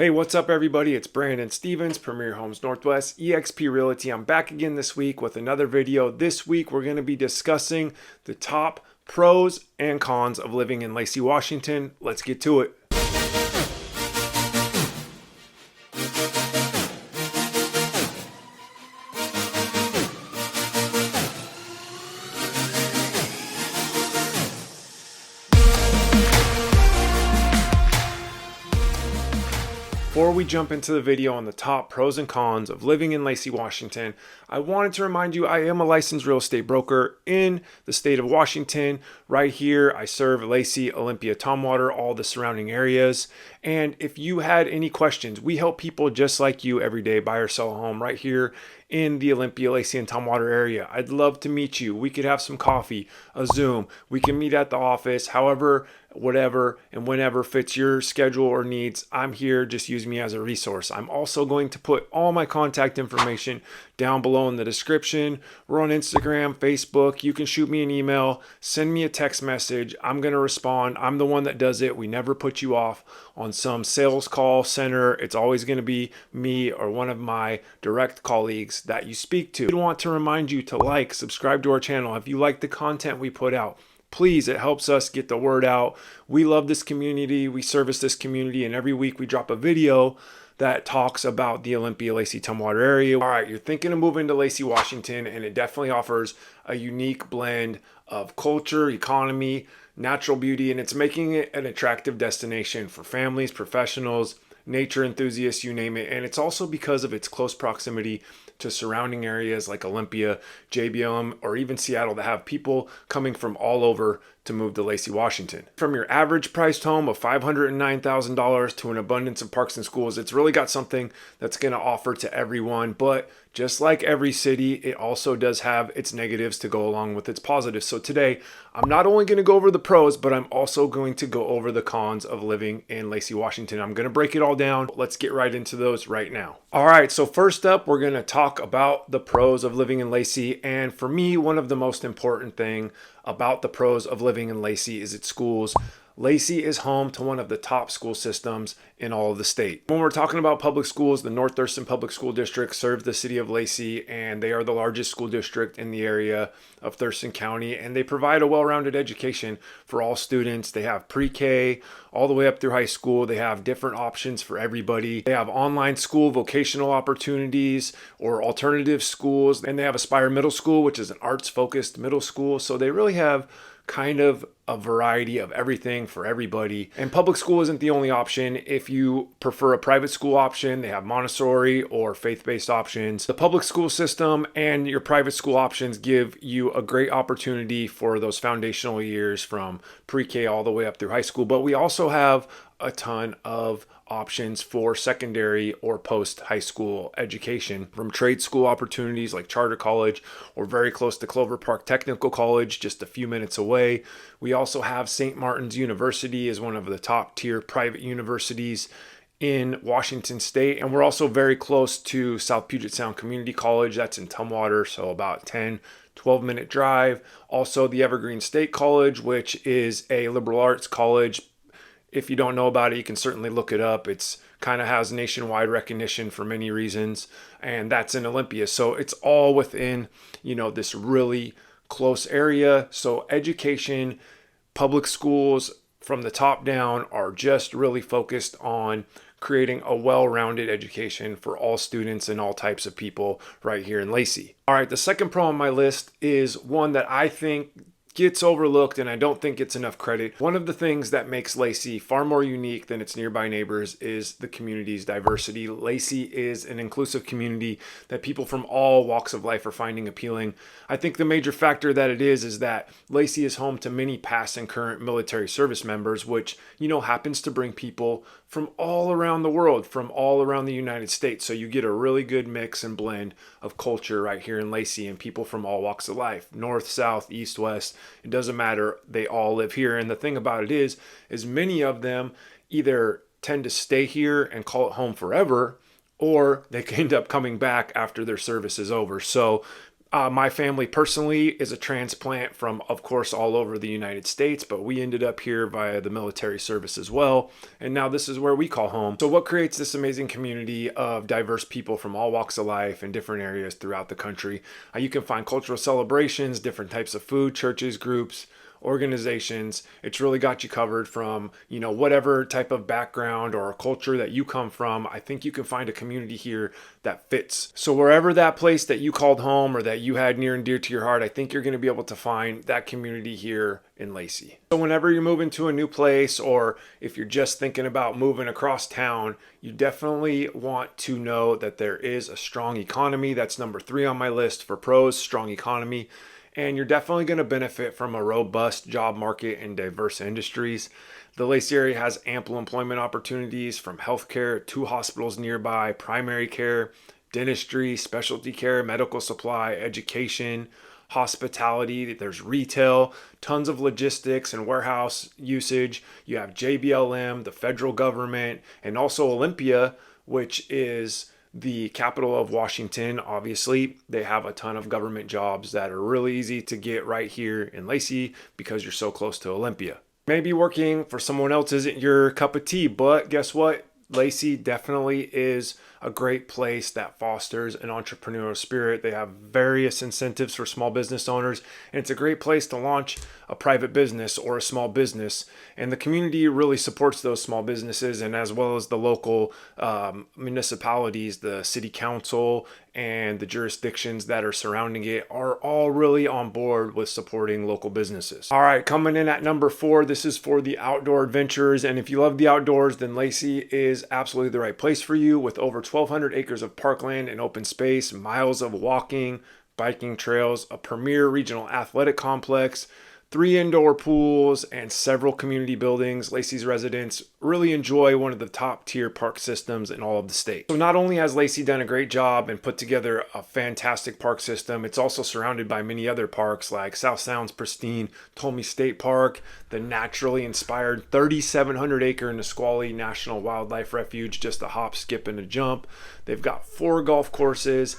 Hey, what's up everybody? It's Brandon Stevens, Premier Homes Northwest, eXp Realty. I'm back again this week with another video. This week we're going to be discussing the top pros and cons of living in Lacey, Washington. Let's get to it. Before we jump into the video on the top pros and cons of living in Lacey, Washington, I wanted to remind you I am a licensed real estate broker in the state of Washington. Right here, I serve Lacey, Olympia-Tumwater, all the surrounding areas. And if you had any questions, we help people just like you every day buy or sell a home right here in the Olympia-Lacey-Tumwater area. I'd love to meet you. We could have some coffee, a Zoom. We can meet at the office, however, whatever and whenever fits your schedule or needs. I'm here. Just use me as a resource. I'm also going to put all my contact information down below in the description. We're on Instagram, Facebook. You can shoot me an email, send me a text message. I'm going to respond. I'm the one that does it. We never put you off on some sales call center. It's always going to be me or one of my direct colleagues that you speak to. I want to remind you to like, subscribe to our channel if you like the content we put out. Please, it helps us get the word out. We love this community. We service this community, and every week we drop a video that talks about the Olympia-Lacey-Tumwater area. All right, you're thinking of moving to Lacey, Washington, and it definitely offers a unique blend of culture, economy, natural beauty, and it's making it an attractive destination for families, professionals, nature enthusiasts, you name it. And it's also because of its close proximity to surrounding areas like Olympia, JBM, or even Seattle that have people coming from all over to move to Lacey, Washington. From your average priced home of $509,000 to an abundance of parks and schools, it's really got something that's going to offer to everyone. But just like every city, it also does have its negatives to go along with its positives. So today, I'm not only going to go over the pros, but I'm also going to go over the cons of living in Lacey, Washington. I'm going to break it all down. Let's get right into those right now. All right, so first up, we're going to talk about the pros of living in Lacey. And for me, one of the most important thing about the pros of living in Lacey is its schools. Lacey is home to one of the top school systems in all of the state. When we're talking about public schools, the North Thurston Public School District serves the city of Lacey, and they are the largest school district in the area of Thurston County, and they provide a well-rounded education for all students. They have pre-K all the way up through high school. They have different options for everybody. They have online school, vocational opportunities, or alternative schools, and they have Aspire Middle School, which is an arts-focused middle school. So they really have kind of a variety of everything for everybody. And public school isn't the only option. If you prefer a private school option, they have Montessori or faith-based options. The public school system and your private school options give you a great opportunity for those foundational years from pre-K all the way up through high school. But we also have a ton of options for secondary or post high school education, from trade school opportunities like Charter College or very close to Clover Park Technical College, just a few minutes away. We also have St. Martin's University as one of the top tier private universities in Washington State. And we're also very close to South Puget Sound Community College. That's in Tumwater, so about 12-minute drive. Also the Evergreen State College, which is a liberal arts college. If you don't know about it, you can certainly look it up. It's kind of has nationwide recognition for many reasons, and that's in Olympia. So it's all within, this really close area. So education, public schools from the top down are just really focused on creating a well-rounded education for all students and all types of people right here in Lacey. All right, the second pro on my list is one that I think gets overlooked, and I don't think gets enough credit. One of the things that makes Lacey far more unique than its nearby neighbors is the community's diversity. Lacey is an inclusive community that people from all walks of life are finding appealing. I think the major factor that it is that Lacey is home to many past and current military service members, which, happens to bring people from all around the world, from all around the United States. So you get a really good mix and blend of culture right here in Lacey, and people from all walks of life, north, south, east, west. It doesn't matter. They all live here. And the thing about it is many of them either tend to stay here and call it home forever, or they can end up coming back after their service is over. So My family personally is a transplant from, of course, all over the United States, but we ended up here via the military service as well. And now this is where we call home. So what creates this amazing community of diverse people from all walks of life in different areas throughout the country? You can find cultural celebrations, different types of food, churches, groups, organizations. It's really got you covered from, whatever type of background or culture that you come from. I think you can find a community here that fits. So wherever that place that you called home or that you had near and dear to your heart, I think you're going to be able to find that community here in Lacey. So whenever you're moving to a new place, or if you're just thinking about moving across town, you definitely want to know that there is a strong economy. That's number 3 on my list for pros, strong economy. And you're definitely going to benefit from a robust job market and diverse industries. The Lacey area has ample employment opportunities, from healthcare, 2 hospitals nearby, primary care, dentistry, specialty care, medical supply, education, hospitality. There's retail, tons of logistics and warehouse usage. You have JBLM, the federal government, and also Olympia, which is the capital of Washington. Obviously, they have a ton of government jobs that are really easy to get right here in Lacey because you're so close to Olympia. Maybe working for someone else isn't your cup of tea, but guess what? Lacey definitely is a great place that fosters an entrepreneurial spirit. They have various incentives for small business owners, and it's a great place to launch a private business or a small business. And the community really supports those small businesses, and as well as the local municipalities, the city council, and the jurisdictions that are surrounding it are all really on board with supporting local businesses. All right, coming in at number 4, this is for the outdoor adventurers. And if you love the outdoors, then Lacey is absolutely the right place for you, with over 1,200 acres of parkland and open space, miles of walking, biking trails, a premier regional athletic complex, 3 indoor pools, and several community buildings. Lacey's residents really enjoy one of the top tier park systems in all of the state. So not only has Lacey done a great job and put together a fantastic park system, it's also surrounded by many other parks like South Sound's pristine Tolmy State Park, the naturally inspired 3,700 acre Nisqually National Wildlife Refuge, just a hop, skip, and a jump. They've got 4 golf courses,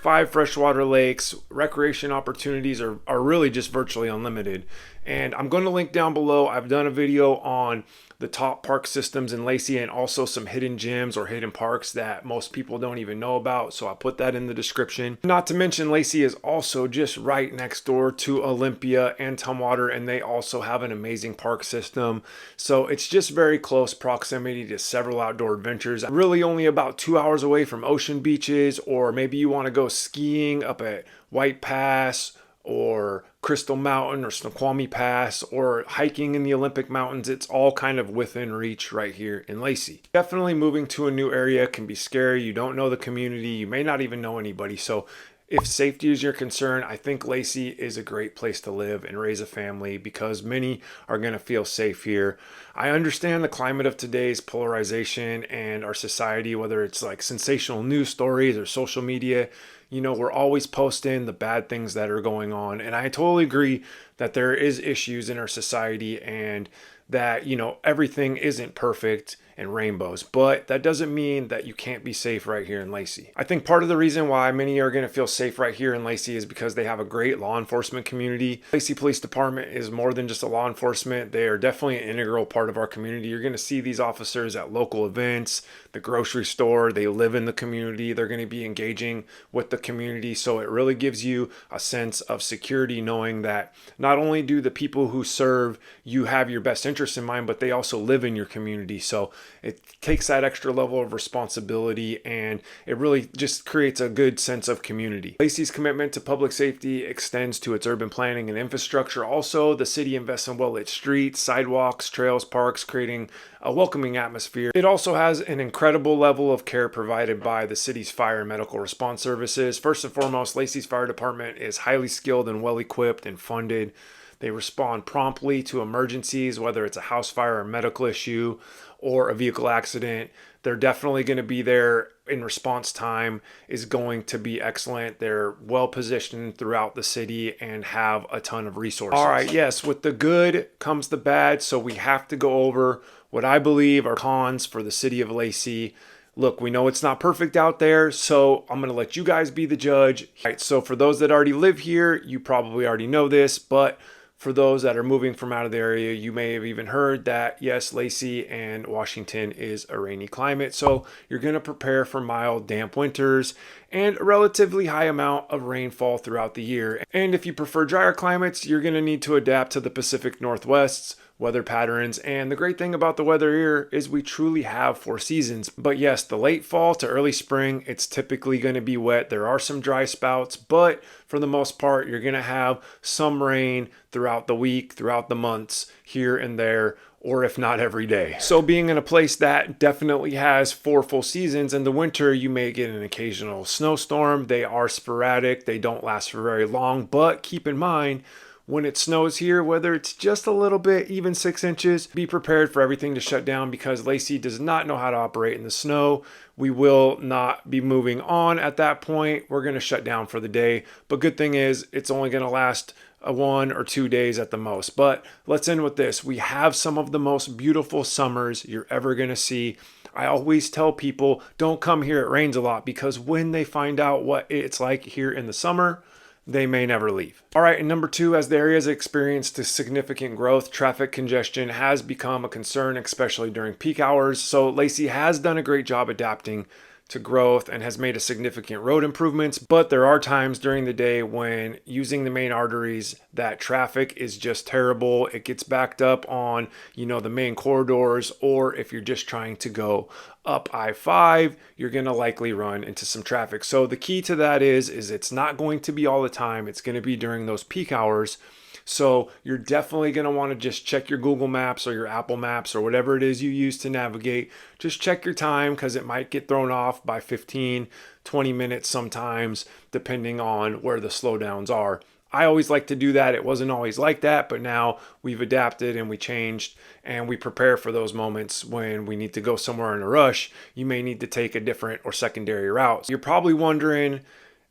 5 freshwater lakes. Recreation opportunities are really just virtually unlimited. And I'm going to link down below. I've done a video on the top park systems in Lacey, and also some hidden gems or hidden parks that most people don't even know about. So I'll put that in the description. Not to mention, Lacey is also just right next door to Olympia and Tumwater, and they also have an amazing park system. So it's just very close proximity to several outdoor adventures. Really only about 2 hours away from ocean beaches, or maybe you want to go skiing up at White Pass or Crystal Mountain or Snoqualmie Pass, or hiking in the Olympic Mountains. It's all kind of within reach right here in Lacey. Definitely moving to a new area can be scary. You don't know the community. You may not even know anybody. So if safety is your concern, I think Lacey is a great place to live and raise a family, because many are going to feel safe here. I understand the climate of today's polarization and our society, whether it's like sensational news stories or social media. We're always posting the bad things that are going on. And I totally agree that there is issues in our society, and that, everything isn't perfect and rainbows, but that doesn't mean that you can't be safe right here in Lacey. I think part of the reason why many are going to feel safe right here in Lacey is because they have a great law enforcement community. Lacey Police Department is more than just a law enforcement. They are definitely an integral part of our community. You're going to see these officers at local events, the grocery store. They live in the community. They're going to be engaging with the community. So it really gives you a sense of security, knowing that not only do the people who serve you have your best interests in mind, but they also live in your community. So it takes that extra level of responsibility, and it really just creates a good sense of community. Lacey's commitment to public safety extends to its urban planning and infrastructure. Also, the city invests in well-lit streets, sidewalks, trails, parks, creating a welcoming atmosphere. It also has an incredible level of care provided by the city's fire and medical response services. First and foremost, Lacey's fire department is highly skilled and well-equipped and funded. They respond promptly to emergencies, whether it's a house fire or medical issue or a vehicle accident. They're definitely going to be there, in response time is going to be excellent. They're well positioned throughout the city and have a ton of resources. All right, yes, with the good comes the bad. So we have to go over what I believe are cons for the city of Lacey. Look, we know it's not perfect out there, so I'm going to let you guys be the judge. All right, so for those that already live here, you probably already know this, but for those that are moving from out of the area, you may have even heard that, yes, Lacey and Washington is a rainy climate. So you're going to prepare for mild, damp winters and a relatively high amount of rainfall throughout the year. And if you prefer drier climates, you're going to need to adapt to the Pacific Northwest's weather patterns. And the great thing about the weather here is we truly have 4 seasons. But yes, the late fall to early spring, it's typically going to be wet. There are some dry spouts, but for the most part, you're going to have some rain throughout the week, throughout the months, here and there, or if not every day. So being in a place that definitely has 4 full seasons, in the winter you may get an occasional snowstorm. They are sporadic, they don't last for very long, but keep in mind, when it snows here, whether it's just a little bit, even 6 inches, be prepared for everything to shut down because Lacey does not know how to operate in the snow. We will not be moving on at that point. We're going to shut down for the day. But good thing is it's only going to last 1 or 2 days at the most. But let's end with this. We have some of the most beautiful summers you're ever going to see. I always tell people don't come here, it rains a lot, because when they find out what it's like here in the summer, they may never leave. All right, and number 2, as the area has experienced a significant growth, traffic congestion has become a concern, especially during peak hours. So Lacey has done a great job adapting to growth and has made a significant road improvements, but there are times during the day when using the main arteries that traffic is just terrible. It gets backed up on, the main corridors, or if you're just trying to go up I-5, you're going to likely run into some traffic. So the key to that is it's not going to be all the time. It's going to be during those peak hours. So you're definitely going to want to just check your Google Maps or your Apple Maps or whatever it is you use to navigate. Just check your time because it might get thrown off by 15, 20 minutes sometimes, depending on where the slowdowns are. I always like to do that. It wasn't always like that, but now we've adapted and we changed and we prepare for those moments when we need to go somewhere in a rush. You may need to take a different or secondary route. You're probably wondering,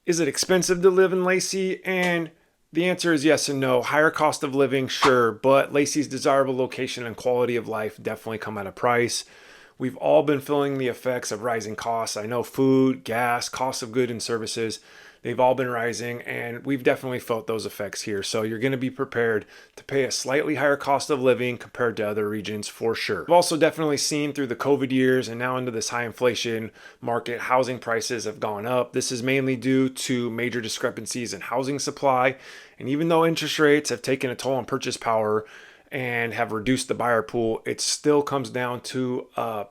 is it expensive to live in Lacey? And the answer is yes and no. Higher cost of living, sure, but Lacey's desirable location and quality of life definitely come at a price. We've all been feeling the effects of rising costs. I know food, gas, cost of goods and services, they've all been rising, and we've definitely felt those effects here. So you're going to be prepared to pay a slightly higher cost of living compared to other regions for sure. We've also definitely seen through the COVID years and now into this high inflation market, housing prices have gone up. This is mainly due to major discrepancies in housing supply. And even though interest rates have taken a toll on purchase power and have reduced the buyer pool, it still comes down to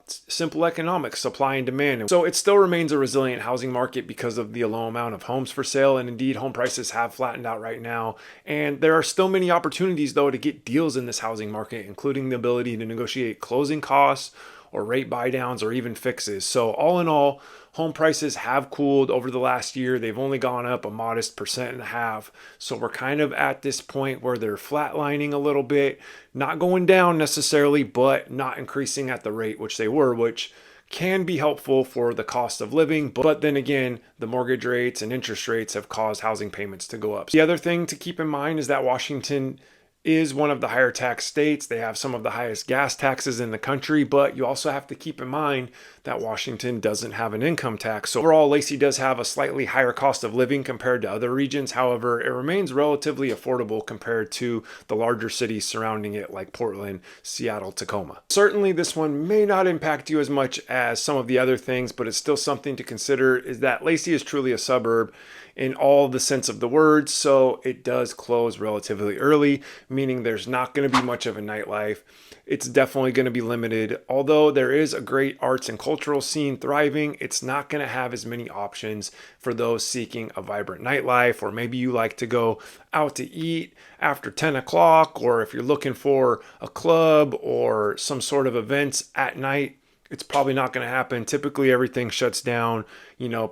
simple economics, supply and demand. So it still remains a resilient housing market because of the low amount of homes for sale. And indeed, home prices have flattened out right now. And there are still many opportunities, though, to get deals in this housing market, including the ability to negotiate closing costs or rate buy downs or even fixes. So all in all, home prices have cooled over the last year. They've only gone up a modest 1.5%. So we're kind of at this point where they're flatlining a little bit, not going down necessarily, but not increasing at the rate which they were, which can be helpful for the cost of living. But then again, the mortgage rates and interest rates have caused housing payments to go up. The other thing to keep in mind is that Washington is one of the higher tax states. They have some of the highest gas taxes in the country, but you also have to keep in mind that Washington doesn't have an income tax. So overall, Lacey does have a slightly higher cost of living compared to other regions. However, it remains relatively affordable compared to the larger cities surrounding it like Portland, Seattle, Tacoma. Certainly this one may not impact you as much as some of the other things, but it's still something to consider is that Lacey is truly a suburb in all the sense of the word. So it does close relatively early, meaning there's not going to be much of a nightlife. It's definitely going to be limited. Although there is a great arts and cultural scene thriving, it's not going to have as many options for those seeking a vibrant nightlife, or maybe you like to go out to eat after 10 o'clock, or if you're looking for a club or some sort of events at night. It's probably not going to happen. Typically everything shuts down,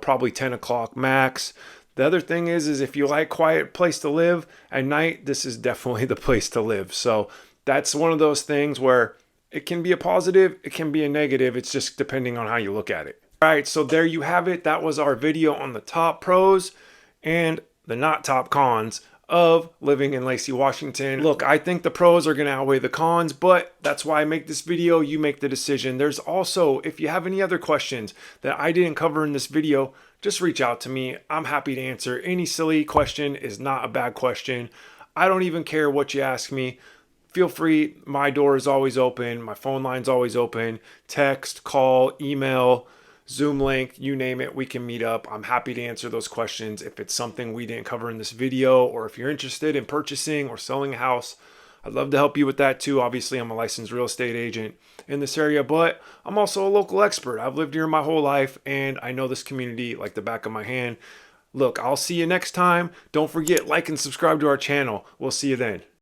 probably 10 o'clock max. The other thing is if you like quiet place to live at night, this is definitely the place to live. So that's one of those things where it can be a positive, it can be a negative. It's just depending on how you look at it. All right, so there you have it. That was our video on the top pros and the not top cons of living in Lacey, Washington. Look, I think the pros are going to outweigh the cons, but that's why I make this video. You make the decision. There's also, if you have any other questions that I didn't cover in this video, just reach out to me. I'm happy to answer. Any silly question is not a bad question. I don't even care what you ask me. Feel free. My door is always open. My phone line's always open. Text, call, email, Zoom link, you name it, we can meet up. I'm happy to answer those questions if it's something we didn't cover in this video, or if you're interested in purchasing or selling a house, I'd love to help you with that too. Obviously, I'm a licensed real estate agent in this area, but I'm also a local expert. I've lived here my whole life and I know this community like the back of my hand. Look, I'll see you next time. Don't forget, like and subscribe to our channel. We'll see you then.